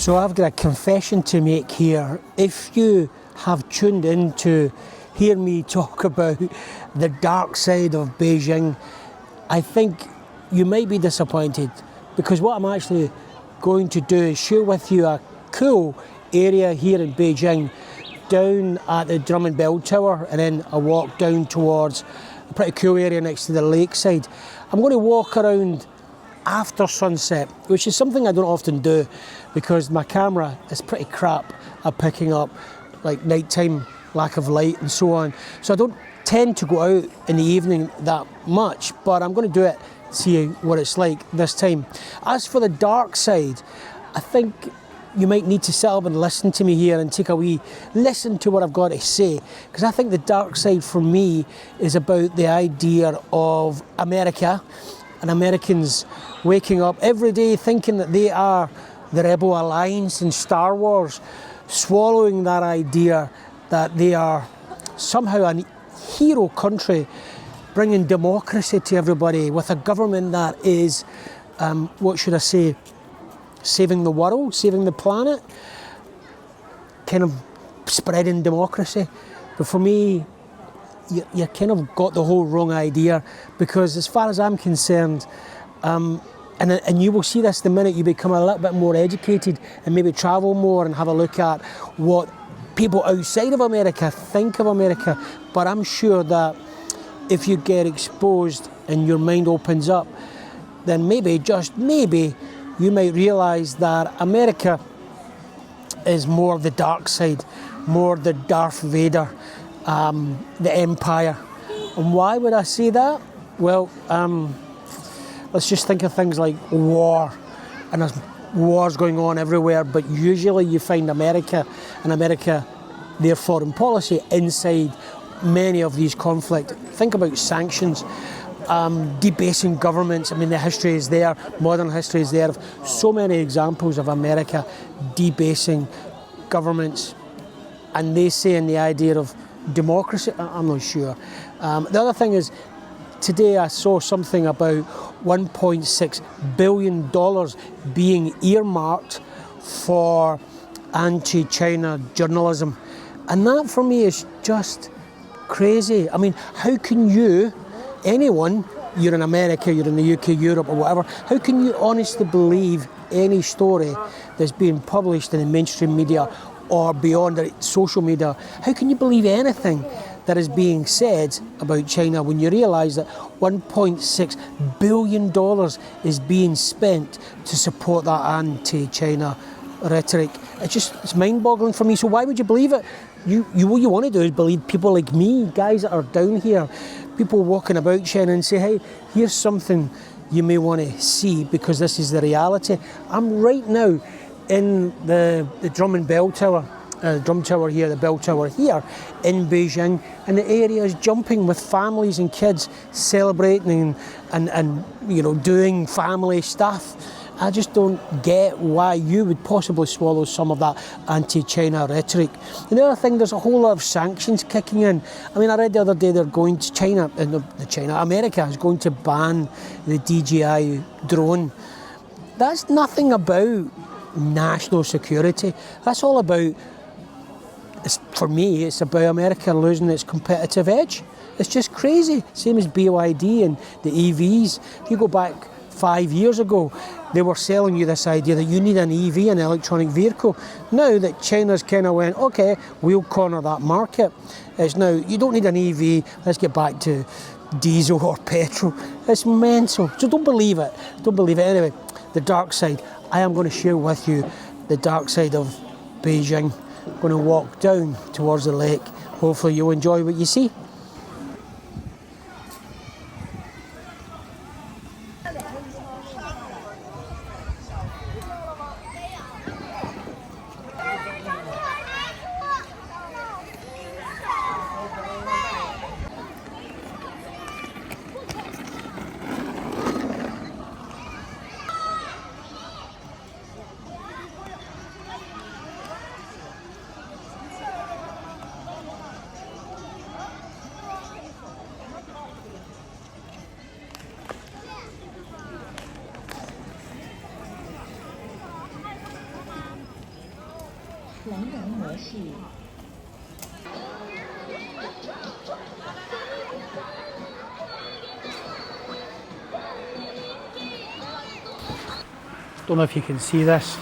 So I've got a confession to make here. If you have tuned in to hear me talk about the dark side of Beijing, I think you might be disappointed, because what I'm actually going to do is share with you a cool area here in Beijing, down at the Drum and Bell Tower, and then a walk down towards a pretty cool area next to the lakeside. I'm going to walk around after sunset, which is something I don't often do because my camera is pretty crap at picking up like nighttime, lack of light and so on. So I don't tend to go out in the evening that much, but I'm going to do it, see what it's like this time. As for the dark side, I think you might need to sit up and listen to me here and take a wee listen to what I've got to say, because I think the dark side for me is about the idea of America and Americans waking up every day thinking that they are the Rebel Alliance in Star Wars, swallowing that idea that they are somehow a hero country, bringing democracy to everybody with a government that is, what should I say, saving the world, saving the planet, kind of spreading democracy. But for me, you kind of got the whole wrong idea, because as far as I'm concerned, and you will see this the minute you become a little bit more educated and maybe travel more and have a look at what people outside of America think of America. But I'm sure that if you get exposed and your mind opens up, then maybe, just maybe, you might realise that America is more the dark side, more the Darth Vader, the Empire. And why would I say that? Well, let's just think of things like war, and there's wars going on everywhere, but usually you find America and their foreign policy inside many of these conflicts. Think about sanctions, debasing governments. I mean, the history is there, modern history is there of so many examples of America debasing governments. And they say in the idea of democracy, I'm not sure. The other thing is, today I saw something about $1.6 billion being earmarked for anti-China journalism. And that for me is just crazy. I mean, how can you, anyone, you're in America, you're in the UK, Europe or whatever, how can you honestly believe any story that's being published in the mainstream media or beyond the social media? How can you believe anything that is being said about China when you realise that $1.6 billion is being spent to support that anti-China rhetoric? It's mind-boggling for me. So why would you believe it? What you want to do is believe people like me, guys that are down here, people walking about China, and say, hey, here's something you may want to see because this is the reality. I'm right now in the Drum and Bell Tower, Drum Tower here, the Bell Tower here in Beijing, and the area is jumping with families and kids celebrating and you know, doing family stuff. I just don't get why you would possibly swallow some of that anti-China rhetoric. And the other thing, there's a whole lot of sanctions kicking in. I mean, I read the other day they're going to China, America is going to ban the DJI drone. That's nothing about national security. That's all about, for me, it's about America losing its competitive edge. It's just crazy. Same as BYD and the EVs. If you go back 5 years ago, they were selling you this idea that you need an EV, an electronic vehicle. Now that China's kind of went, okay, we'll corner that market. It's now, you don't need an EV, let's get back to diesel or petrol. It's mental. So don't believe it. Don't believe it. Anyway, the dark side. I am going to share with you the dark side of Beijing. I'm going to walk down towards the lake. Hopefully you'll enjoy what you see. 蓝人模式。Don't know if you can see this.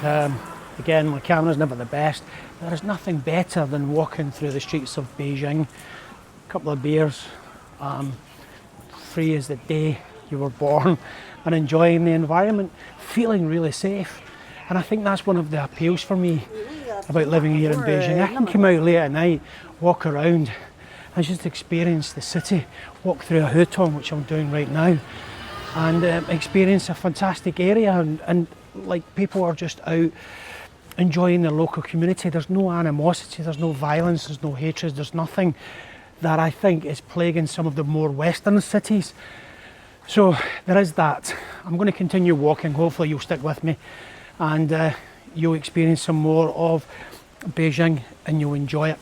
Again, my camera's never the best. There is nothing better than walking through the streets of Beijing. A couple of beers, free as the day you were born, and enjoying the environment, feeling really safe. And I think that's one of the appeals for me about living here in Beijing. I can come out late at night, walk around, and just experience the city, walk through a hutong, which I'm doing right now, and experience a fantastic area, and like people are just out enjoying their local community. There's no animosity, there's no violence, there's no hatred, there's nothing that I think is plaguing some of the more Western cities. So there is that. I'm going to continue walking, hopefully you'll stick with me, and you'll experience some more of Beijing and you'll enjoy it.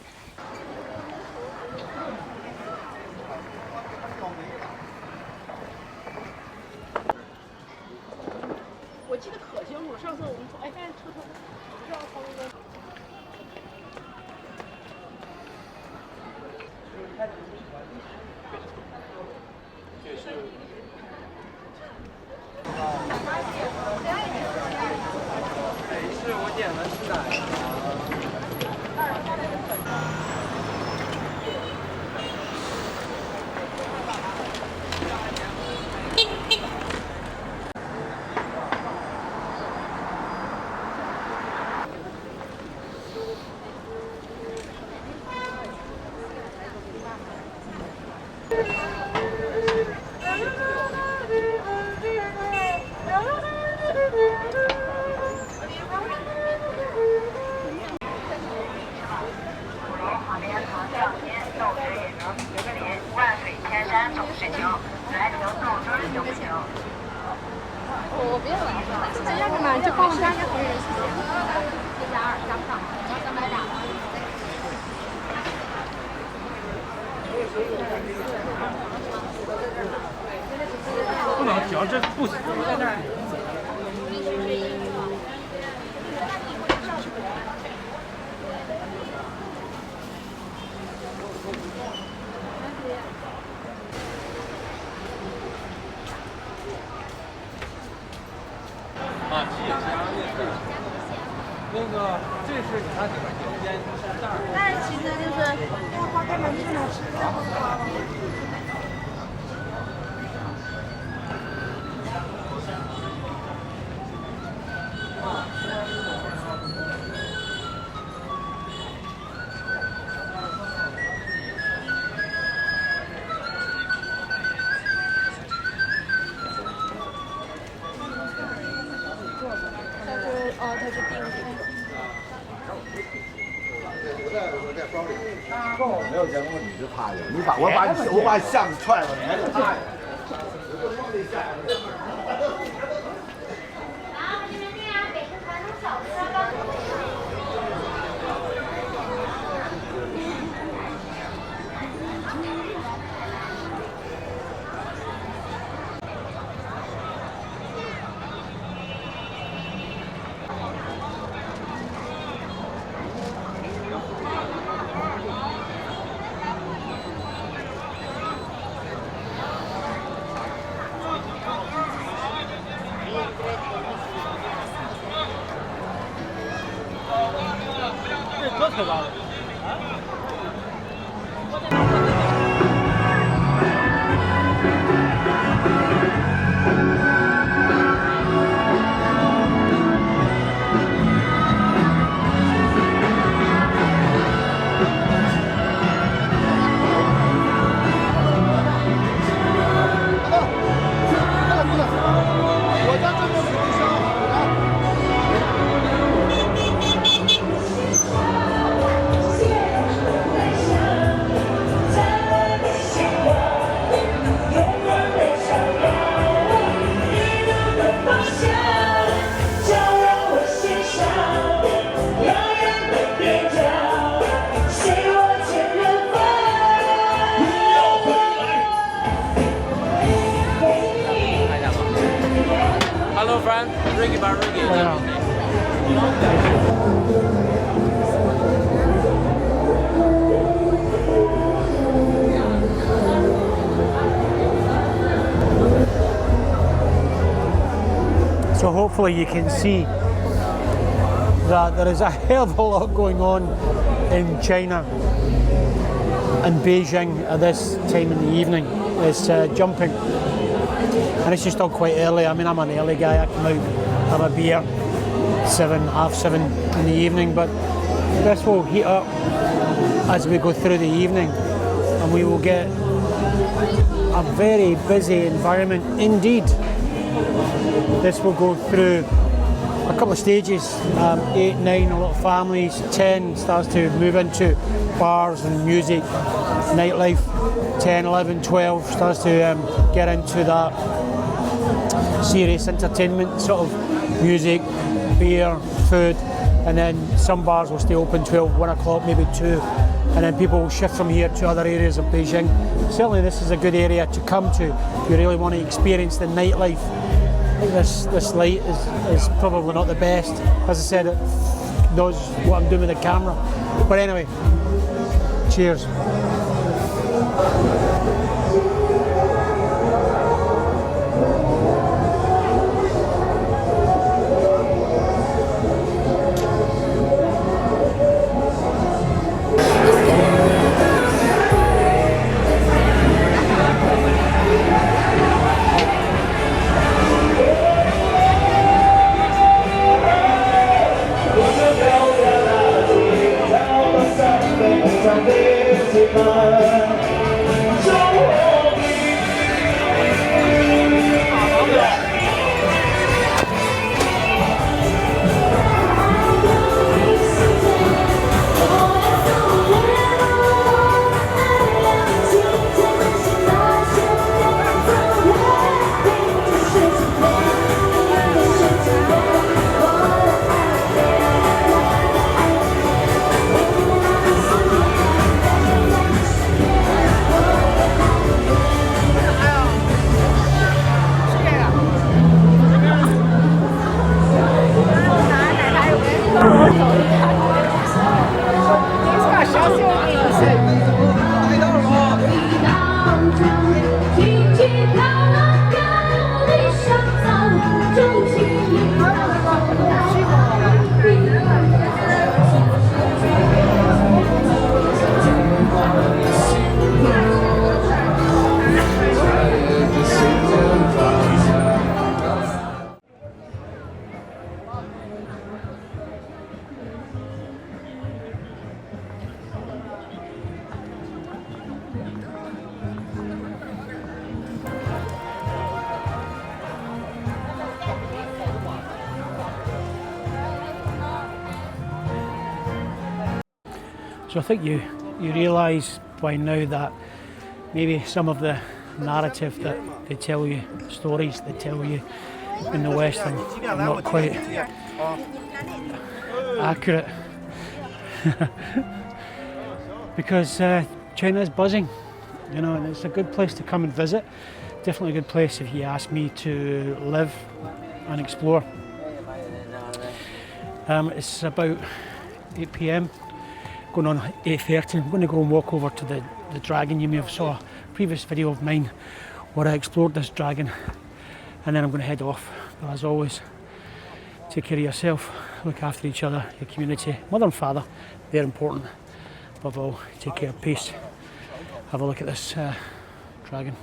不能调，这不行，在那儿。啊，吉野家那个，这是它里边有腌蛋儿。那其实就是要花开门去哪吃的。他就订了。我没有见过你是他呀！我把箱子踹了，你还是他呀？多可高了！Hello, friend. Ricky by Ricky. hopefully you can see that there is a hell of a lot going on in China and Beijing at this time in the evening. It's jumping, and it's just still quite early. I mean, I'm an early guy. I come out, have a beer, 7, half 7 in the evening, but this will heat up as we go through the evening, and we will get a very busy environment indeed. This will go through a couple of stages, 8, 9, a lot of families, 10 starts to move into bars and music, nightlife, 10, 11, 12 starts to get into that serious entertainment sort of music, beer, food, and then some bars will stay open 12, 1 o'clock, maybe 2, and then people will shift from here to other areas of Beijing. Certainly this is a good area to come to if you really want to experience the nightlife. I think this light is probably not the best. As I said, it knows what I'm doing with the camera. But anyway, cheers. So I think you realise by now that maybe some of the narrative that they tell you, stories they tell you in the West are not quite accurate. Because China is buzzing, you know, and it's a good place to come and visit. Definitely a good place if you ask me to live and explore. It's about 8 p.m. going on 8:30. I'm going to go and walk over to the dragon. You may have saw a previous video of mine where I explored this dragon, and then I'm going to head off. But as always, take care of yourself, look after each other, your community, mother and father, they're important. Above all, take care, peace. Have a look at this dragon.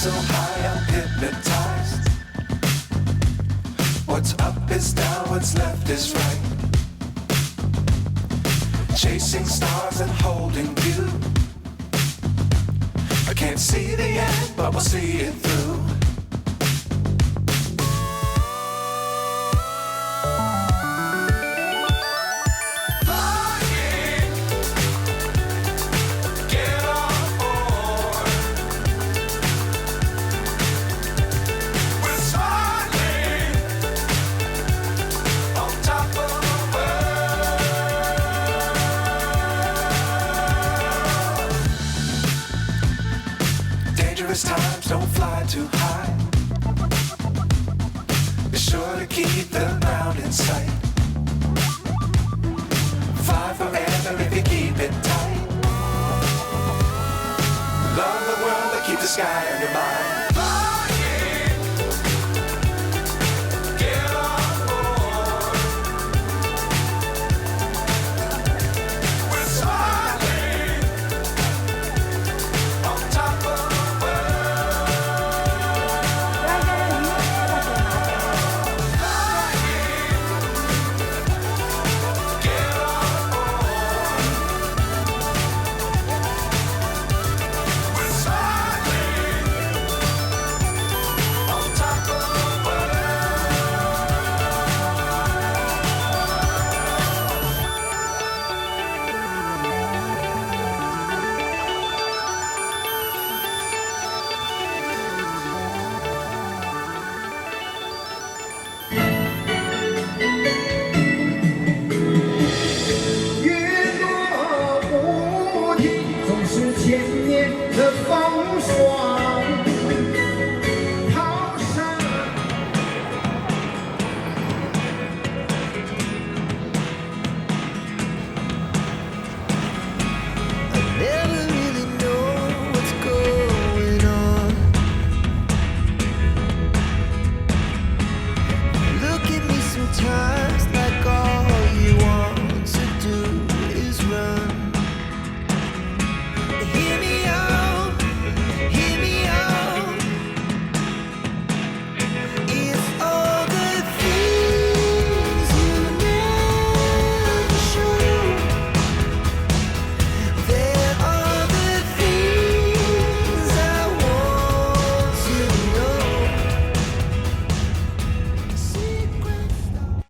So high, I'm hypnotized. What's up is down, what's left is right. Chasing stars and holding you. I can't see the end, but we'll see it through. On top of dangerous times, don't fly too high. Be sure to keep the ground in sight. Fly forever if you keep it tight. Love the world, but keep the sky on your mind.总是千年的风霜。